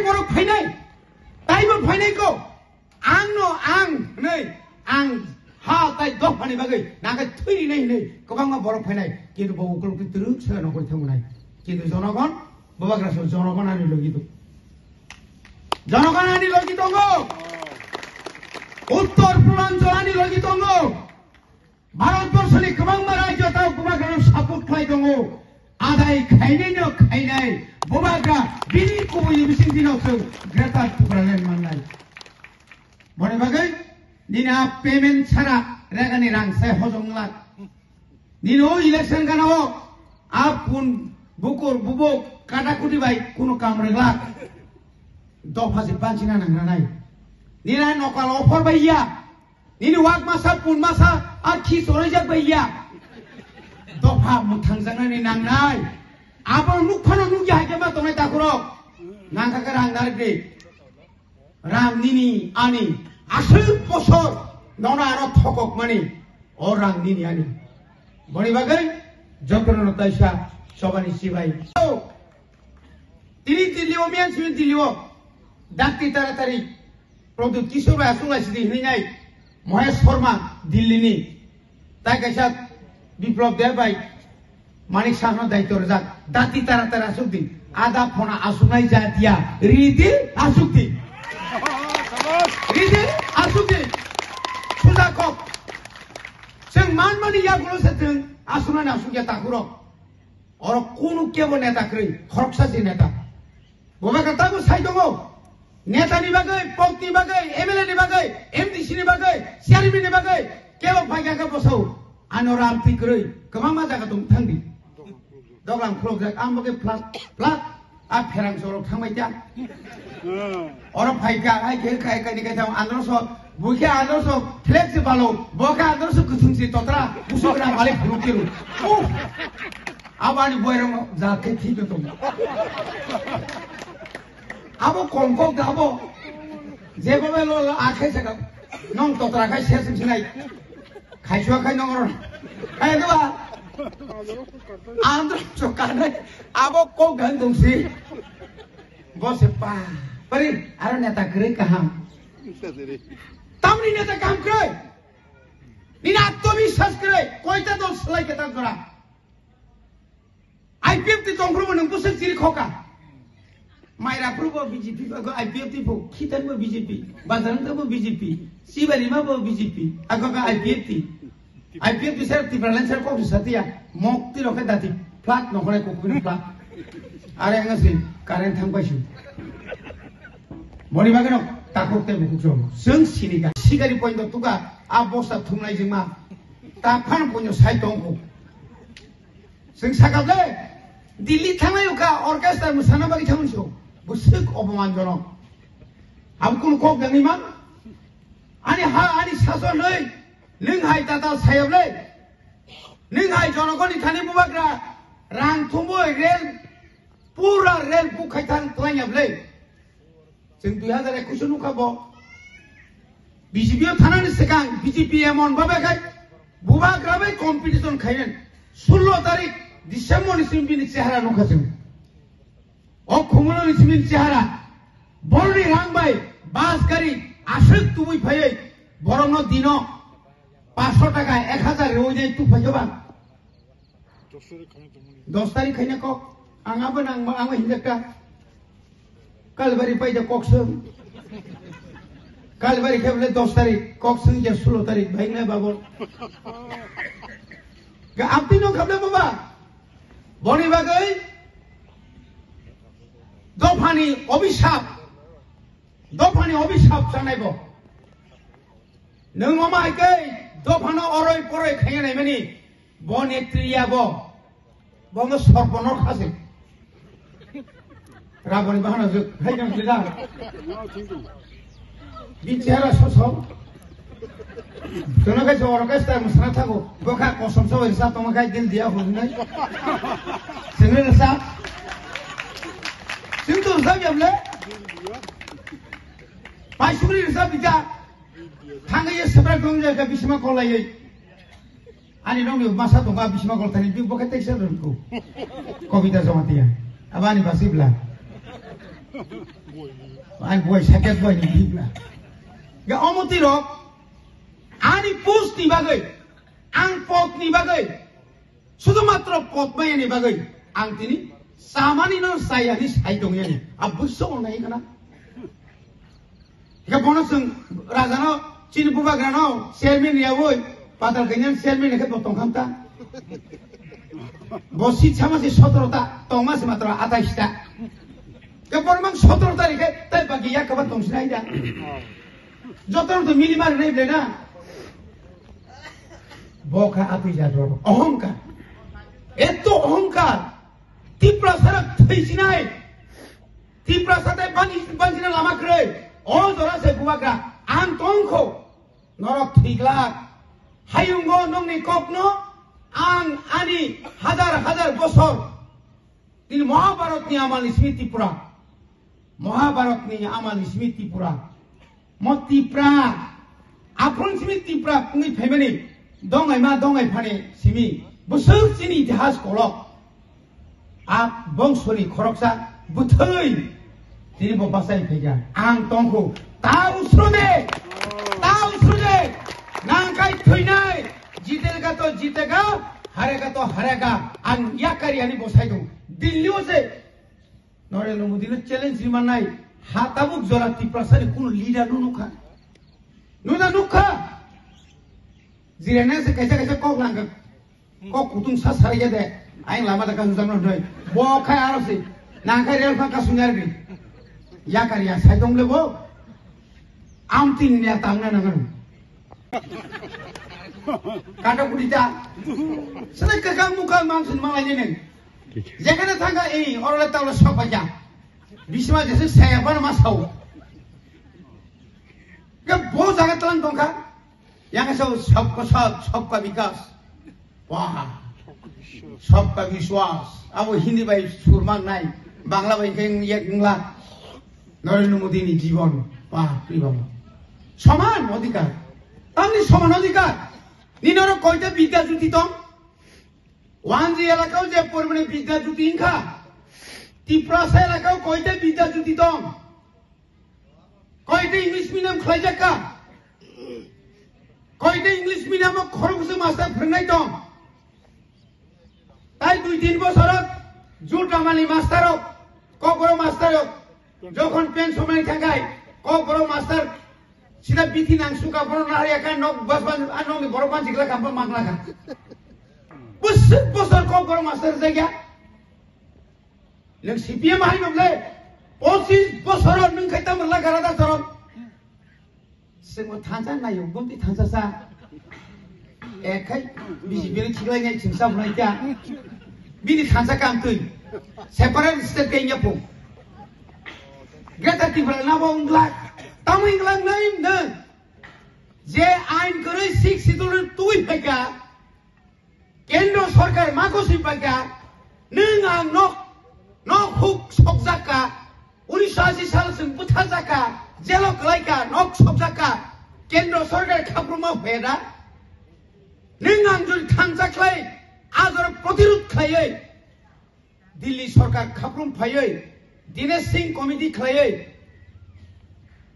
borok fainai taibo fainai ko angno ang nei ang ha tai dofani bagai naga thui nei nei kobangma borok fainai kintu bogol ki teruk sano koi thangunai kintu jonogon bobagra so jonogon ani logitu jonogon ani logitongo উত্তর পূর্বাঞ্চলানি লগি দङ ভারতবর্ষनि गोबां रायजोआव बोबाग्रा support खालाय दङ आदाय खायनायनो खायनाय बोबाग्रा बिनि गुबै बिसिं दिनावसो ग्रेटार टुक्रालेण्ड माननाय बने बागै दिना पेमेन्ट सारा रेगानि रांसाय हजंला दिनो इलेक्शन गानाव आपुन बुकुर बुबो काटाकुटी बाय कुनो कामरेला दफासे पांचिना नांनाय Nina nokal offer bayya, nini wak masa pun masa akhi sore jak bayya. Dofa mutang jangan ni nang nai. Abang nukhano nungja aja mah tomai takuro. Nang kakak rang narikri. Ram nini ani asal posor nona aro thokok mani orang nini ani. Bani bagai jokrono taisha sobani sibai. Tili tilio mian simin tilio. Dakti taratari. Produk kisah asal asli ini ngai, Mahesh Sharma Delhi ni, tak kisah biplop dia baik, Manik Sahno dah itu rezak, dati tara asukti, ada pona asunai jatiya, ridil asukti, sudah kok, seng man ya kalau seteng asunai asuknya takurok, orang kunu kia bo neta kiri, khorok saja neta, boba kata bo saya tunggu. नेता नि बागै पक्ति बागै MLA नि बागै MDC नि बागै CRP नि बागै केबो फाइगाका बसौ आनो रामति ग्रै गोबां मा जागा दं थांदि दगलां प्रजेक्ट आं बागै प्लास आ फेरां सरक थांबाय जा अर फाइगा आइ के खाय खाय नि गायथाव आन्दरस बुखे आन्दरस फ्लेक्स बालो बका आन्दरस गुथुंसि तत्रा बुसुग्रा माले फुरुकिरु आबानि बयरम जाके थिबे दं Abo kongkong abo, jebo belo akhir sekap, nong totra kai share sinai, kai shua kai nongor, kai dua, andro cokane, abo kong gantung si, bos sepa, peri, ada neta kere kaham, tamni neta kaham kere, ni nato bisas kere, koi ta dol selai kita kera, IPF ti tongkru menunggu sendiri koka. Maira Purbo BJP, aku IPF tipu, kita mau BJP, Bazaran tu mau BJP, Sibarima mau BJP, aku kan IPF tu saya tipe lancar kok setia, mok ti roket dati, plat nokolai kokun plat, ada yang ngasih, karen thangpai sih, moni bagai nok takut teh buku cuma, seng sini kan, sigari poin tu tuga, abos tak thumlai jema, takkan punya saya tongku, seng sakal le, Delhi thamai uka orkestra musana bagi thamun show. Busuk অপমানজনক আব কোন cock জানি মান আনি হা আনি শাসন লই লিংহাই তাতা সায়বলে লিংহাই জনগণনি থানি বুবাগ্রা রাং থুমবই রেল পুরা রেল বুখাইথান তলাইয়াবলে जों 2021 नुखाबो বিজেপিও থানানি সেকাং বিজেপি এমন ভাবে বুবাগ্রাবে কম্পিটিশন খাইলেন 16 তারিখ ডিসেম্বর সিমবিনি চেহারা নুখাছেন Oh, kumulon ismin cihara, borni rangbai, bas kari, asik tumi payai, borono dino, 500 taka, 1000 rojai tu pajoba. 10 tarik kayaknya kok, angapa angapa hindaka, kalbari payja kokseng, kalbari kebele 10 tarik, kokseng je 16 tarik, baik na babon. Gak abdi no kabla baba, boni bagai. Dofani obishap sanaibo. Nung mama ikai dofano oroi poroi kaya nai mani bonetria bo, bono sorponor khase. Raboni bahana juk hai jam sila. Bicara sosok. Sono kai orkestra musna thago, boka kosam so irsa tomakai dil dia hunai. Sene rasa Sintu saja boleh. Pasuri rasa bija. Tangga ye seberat dong jaga bisma kolai. Ani dong ni masa tu nggak bisma kolai tadi bukan teks dulu. Kau kita sama dia. Abani pasti belah. Ang boy sakit boy ni bibla. Ga omoti rok ani pus ni bagai, ang pot ni bagai. Sudah matra pot maya ni bagai. Ang tini samani no saya ni sai dong yani. Abus so nahi kana. Ga bonusung raja no cini bubagra no chairman ya boy. Padahal kenyan chairman ni kat botong kamta. Bosi sama si 17 ta, Thomas matra 28 ta. Kepormang 17 tarik, tapi bagi ya kawan tong sinai dah. Jotor tu milimar naik bela. Boka api jador, ohongkar. Itu ohongkar. Tipra sarak tui sinai. Tipra sarai banjina lama kere. Oh dora se buaga, antongko. Norok tiglak. Hayunggo nong ni kopno. Ang ani hadar bosor. Ini Mahabharat ni amal Smriti Pura. Mahabharat ni amal Smriti Pura. Moti pra. Apun Smriti Pura pungi family. Dongai ma dongai pane simi. Busuk sini itihas kolok. Ap bongsoni koroksa butai. Tini bopasai peja. Ang tongku. Tahu surude. Nangkai thuinai. जीतेगा तो जीतेगा, हारेगा तो हारेगा. Ang yakari ani bosai dong. Delhi se Narendra Modi ne challenge limanai. Hatabuk jora tiprasani kun leader nukha. Nukha. Jirene se kaisa kok langga. Kok kutung sasari jade. Aing lama tak kasam noi. Bo khai arab se. Nangkai rel fa kasunyar gi. Yakari ya sai dong lebo. Amtin ne tangna nangan. Kata budita, sedek kekang muka mangsun mangai ni. Jangan tangga ini orang tahu siapa aja. Bisma jasa saya pun masau. Kau बहुत जगह तलन तोंका, यहाँ सबका विकास, वाह, सबका विश्वास. अब हिंदी भाई सुरमान नहीं, बांग्ला भाई कहीं ये इंग्ला, नरेंद्र मोदी ने जीवन, वाह, प्रियम. समान अधिकार, तानी समान अधिकार. निनोरो कोई तो बिदा जुती तों, वांजी इलाकाओं जयपुर में बिदा जुती इंखा, तिप्रासा इलाकाओं कोई तो बिदा जुती तों, कोई तो इंग्लिश मीडियम खलाजा का, कोई तो इंग्लिश मीडियम में खरों से मास्टर फिरने तों, ताई 2-3 बसरत जूट अमाली मास्टर हो, कोकरो मास्टर हो, जो कौन पेन सोमें खाएं, कोकरो master sila biti nang suka pun nari akan nok bas anong boropan sikla kampung mangla kan. Bos kau boro master saja. Leng CPM hari mamle, osis bos orang nung kita merla garada sorot. Semua tansa na yung bumti tansa sa. Kai bisi beri sikla ngai cingsa mulai dia. Bini tansa kam tu. Separate state kayaknya pun. Gata tiba nabo unglak. Tamu inglang naim na. Je ain kore sik sidul tui peka. Kendro sarkar mako si peka. Nengang nok huk sobzaka. 1980 साल से पुथा जाका. Jelo kelaika nok sobzaka. Kendro sarkar kapruma beda. Nengang jul tangsa kelai. Ador protirut kelai. Delhi sarkar kaprum payai. Dinesh Singh committee kelai.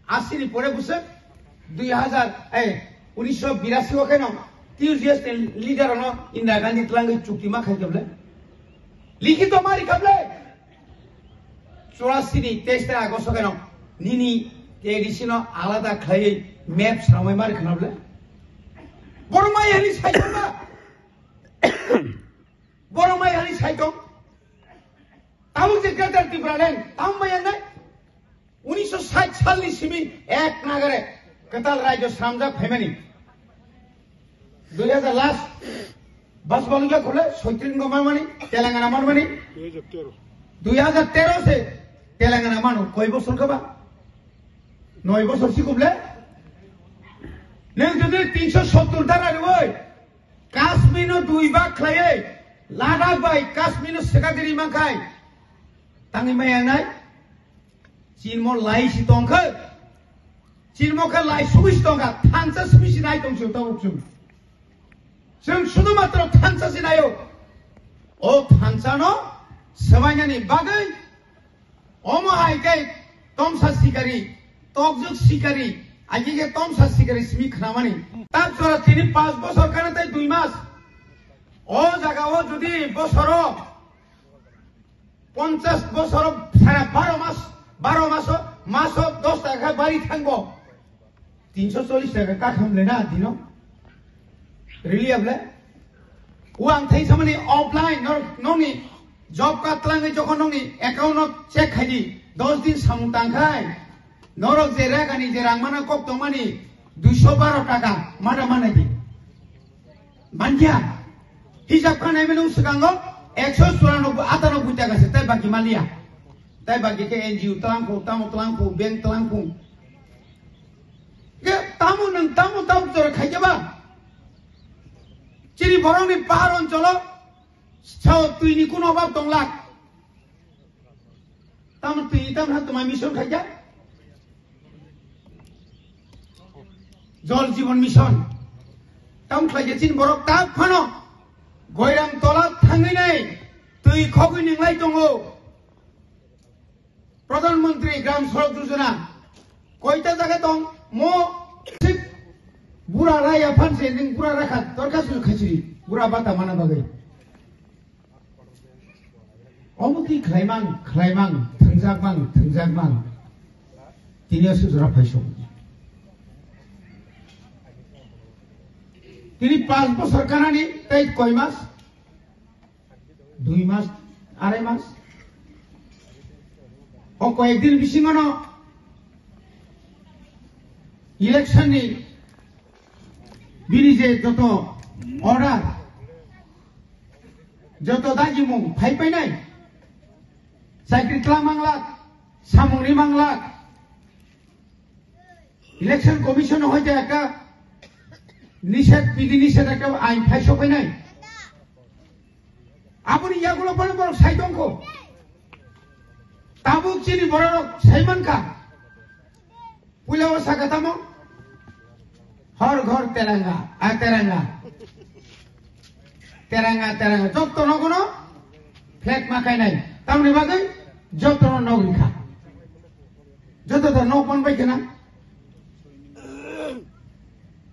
Asini pore buset 1982 oke no 30 years leader ono Indira Gandhi telangai cukti ma khai jable likhi to mari kable 84 ni 23 August oke no nini edisi no alada khai map samai mari khanable boromai hani saitong ba boromai hani saitong tamu sekretar tibranen tamu mayan nai 1960 साल निसिमी एक नागरे कताल राज्य सामजा family 2000 last बस बोलूँगा खोले सोइत्रिन को मारवानी तेलंगाना मारवानी 2013 से तेलंगाना मानो कोई बोसर कबा 9 बोसर सिकुबले नहीं जुदे 370 दारा रुई काश्मीर नो 2 बार खलाये लादाख बाई काश्मीर नो सेकादेरी मंगाई तांगी में yang naik Cinmo lai si tongka, Cinmo ka lai subis tongka, tansa subis nai tong su tau su. Sung sudu matro tansa si nayo. O tansa no, semuanya ni bagai. Omo hai kai Tomsa sikari, tokjuk sikari, aji ke tomsa sikari simi khnamani. Tab sora tini 5 bosor kana tai 2 mas. O jaga o jodi bosoro 50 bosoro sara 12 maso maso 10 টাকা বাড়ি থাকবো 340 টাকা কা খামলে না দিনো রিলিয়াবলে ও আং থাই সামনে offline ননি job কাটলাঙ্গে যখন ননি অ্যাকাউন্ট চেক খাইদি 10 দিন সামতাংখাই নরক যে রেগানি যে রাংমানা কক দমানি 212 টাকা মারা মানাদি মানকিয়া হিসাব খানাই মেনু সিগাঙ্গো 194 টাকা আছে তাই বাকি মালিয়া তাই বাকি ke NGO telangku bank telangku ke tamu jor khaija ba chiri borong ni pahar oncolo chao tuini kuno ba tonglak tuini ha tuma mission khaija jol jibon mission khaija chin borok ta phano goirang tola thangi nei tui khogui ninglai tongo প্রধানমন্ত্রী গ্রাম সড়ক যোজনা কয়টা জায়গা দং মো ঠিক বুড়া Raya ফানছে Ning বুড়া রাখা দরকার ছিল খাইছিরি বুড়া বাতা মানা বাগে অমতি খাইমাং থংজাকমাং তিনি সুজরা ফাইছো তিনি 5 বছর কানানি তাই কয় মাস 2 মাস 2.5 মাস o কয়েকদিন বিসিঙনো ইলেকশন ni বিরিজে যত অর্ডার যত দাজিমুং ফাইপাই নাই সাইকেল ক্লামাংলাক সামুংনি মাংলাক ইলেকশন কমিশন হইতে একটা বিধি নিষেধ একটা আইন ফাইসপাই নাই আপনি ইয়াগুলো বড় বড় সাইদংখ tabuk chini borok saiman ka pula wasa katamo har ghar teranga jotto nogono flag makai nai tamni bagai jotto nogri kha jotto to no pon bai kena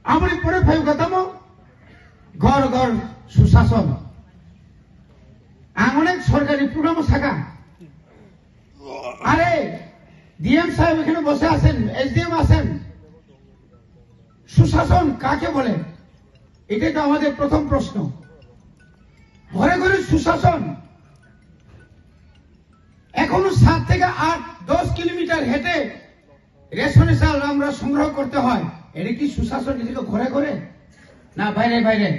amri pore phayu katamo ঘর সুশাসন অনেক সরকারি programme থাকা আরে DM সাহেব এখানে বসে আছেন এসডিএম আছেন সুশাসন কাকে বলে এটাই তো আমাদের প্রথম প্রশ্ন ঘরে ঘরে সুশাসন এখনো 7 থেকে 8-10 কিলোমিটার হেঁটে রেশনের চাল আমরা সংগ্রহ করতে হয় এটা কি সুশাসন এদিকে ঘরে ঘরে না বাইরে বাইরে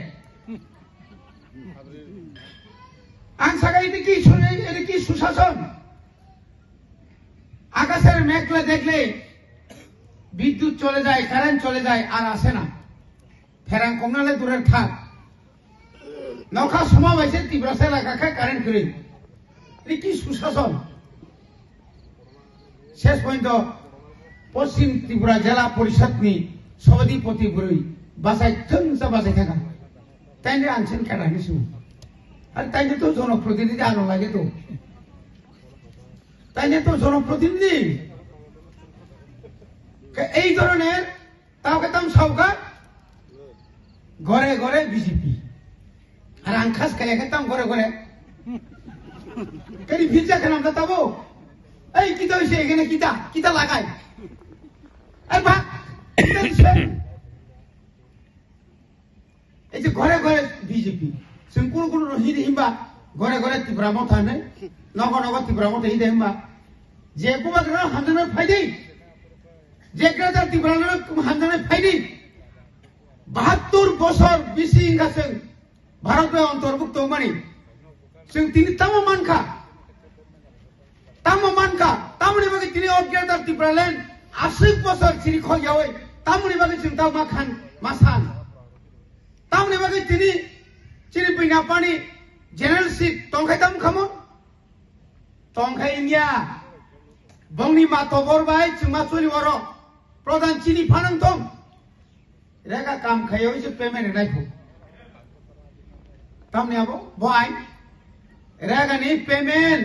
আনসাগা এটা কি সুশাসন আকাশের মেঘলা দেখলে বিদ্যুৎ চলে যায় কারেন্ট চলে যায় আর আসে না ফেরাং কমনালে দূরের থাক নৌকা সমাবেশে তীব্রসা এলাকা কারেন্ট করে এটা কি সুশাসন শেষ পর্যন্ত পশ্চিম ত্রিপুরা জেলা পরিষদ নি সভাধিপতি বুড়ি বাসায় থংসা বাসায় থাকা তাই আনছেন কেনা কিছু আর তাই তো জনপ্রতিনিধি আনো লাগে তো তাই তো জনপ্রতিনিধি এই ধরনের তাও কেতাম সরকার ঘরে ঘরে বিজেপি আর আংখাস খেলে খেতাম ঘরে ঘরে কেন ভিজা খেলাম তাবো এই কিতা হয়েছে এখানে কিতা লাগাই এই যে ঘরে ঘরে বিজেপি কোন হিন্দে হিমবা ঘরে ঘরে ত্রিপুরা মথা নেই নগর নগর ত্রিপুরা মথা হিন্দে হিমবা যে কুমাগ্র হামজানের ফাইদি যে গ্রেটার ত্রিপুরা হামজানের ফাইদি 72 বছর বিসি ইংগাসেন ভারতে অন্তর্ভুক্ত মানে তিনি তামো মানখা তামনি বাকি তিনি অগ্রেটার ত্রিপুরা লেন 80 বছর চিনি খয়াওই তামনি বাকি চিন তাও মাখান মাসান তামনি বাকি তিনি চিনি বিনা পানি জেনারেল সিট তংখাইতাম খামো তংখাই ইন্ডিয়া বংনি মা তবর বাই চিমা চলি ওর প্রধান চিনি ফানাং তং রেগা কাম খাইও যে পেমেন্ট রাইখো তামনি আবো বয় রেগা নি পেমেন্ট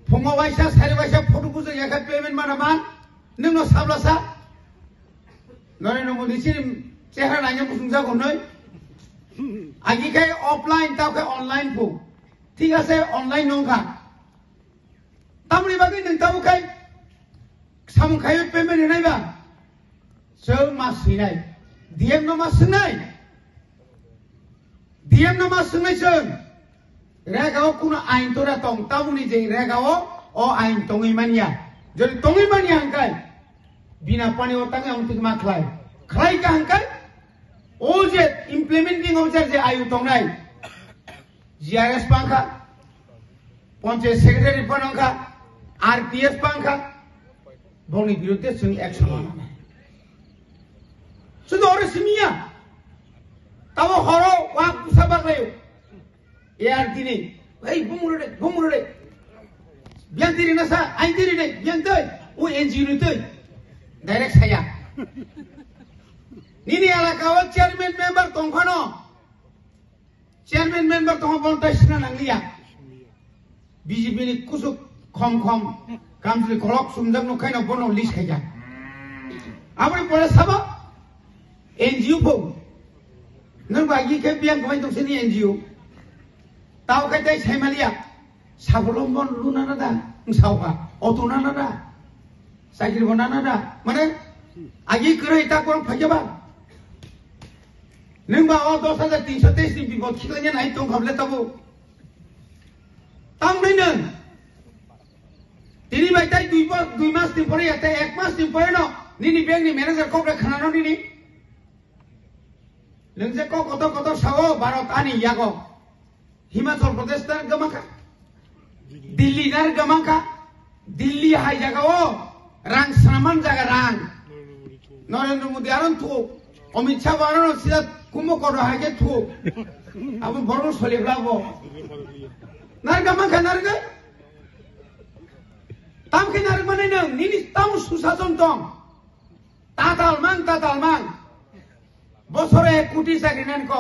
फुङाव बायसा सारि बायसा फट'खौ जों एका पेमेन्ट मानामा नोंनाव साब्लासा नरेन्द्र मोदी सिम চেহারা নাইয়া বুঝুংজা গনই আগিখাই অফলাইন তাওখাই অনলাইন ফু ঠিক আছে অনলাইন নংখা তামনি বাগै नोंथावखाय सामुखाय पेमेन्ट होनायबा सोर मा सैनाय डिएम नो मा सोंनाय डिएम नो मा सोंनाय जों रेगाव कुनो आइन तोरा दं तामुनि जे रेगाव अ आइन दङै मानिया जदि दङै मानिया हांखाय बिना पानी ओताङै आमतिक मा खलाय खलाय का हांखाय ओ जे इमप्लिमेंटिंग अफिसार जे आयु दंनाय जीआरएस पांखा पंचायत सेक्रेटारि पांखा आरपीएस पांखा बंनि बिरुद्धे जों एक्शन लानाय सुदु अरे सिमिया ताव हरो वा पुसा बागलायो यार दिनै ओइ बुमुरे बियां दिरि ना सा आइ दिरि नै बियां दै ओ एनजिओ नि दै डाइरेक्ट साया Nini alakawa chairman member tongkhano chairman member tong bontai sina nanglia BJP ni kusuk khom kamsli kolok sumjak no kaina bono list khaja apni pore saba NGO bo nang bagi ke biang koi tong sini NGO tau kai dai saimalia sabolomon luna nadangsauka otuna nada sakir bonana nada mane agi kere ita korang phajaba नोंबा अ 10,323 नि बिबद खिलायनो नाय दं खाबले ताबो तामनै नों दिनै बायताय 2 मास दिन परे याते 1 मास दिन परे न निनि बैंक नि मैनेजर कोबरे खानानो निनि नोंजे को कत सावो भारत आनि यागो हिमाचल प्रदेश तार गमाखा दिल्ली नार गमाखा दिल्ली हाय जागाओ रां सामान जागा रां नरेंद्र मोदी आरन थु अमित शाह आरन सिदा कुमो करो हागे थु अब बरो सोलिब्लाबो नारगा माखा नारगा तामखे नार माने नों निनि ताम सुसासन दं ताताल मान बसरे 1 कोटी चाकरि नान क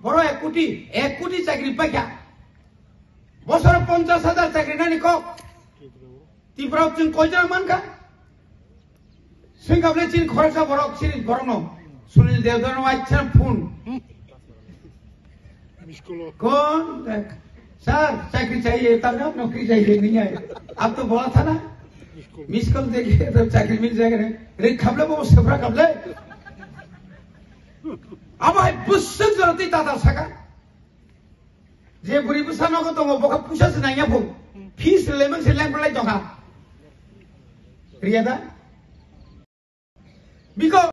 बरो 1 कोटी चाकरि पाइया बसरे 50,000 चाकरि नानि क तिब्राव जों कयजना मानका सिंगाबले चिन खरसा बरक सिरि बरनो सुनील देवधर वाइचा फोन कौन सर चाकरी चाहिए तब ना नौकरी चाहिए नहीं है अब तो बोला था ना मिस कॉल देखिए तो चाकरी मिल जाएगा रे खबले वो सफरा खबले अब है पुस्तक जरूरत ताता सका जे बुरी पुसा नको तो वो बका पुसा से नहीं है वो फीस लेमन से लैंप लाई तो का रियादा बिको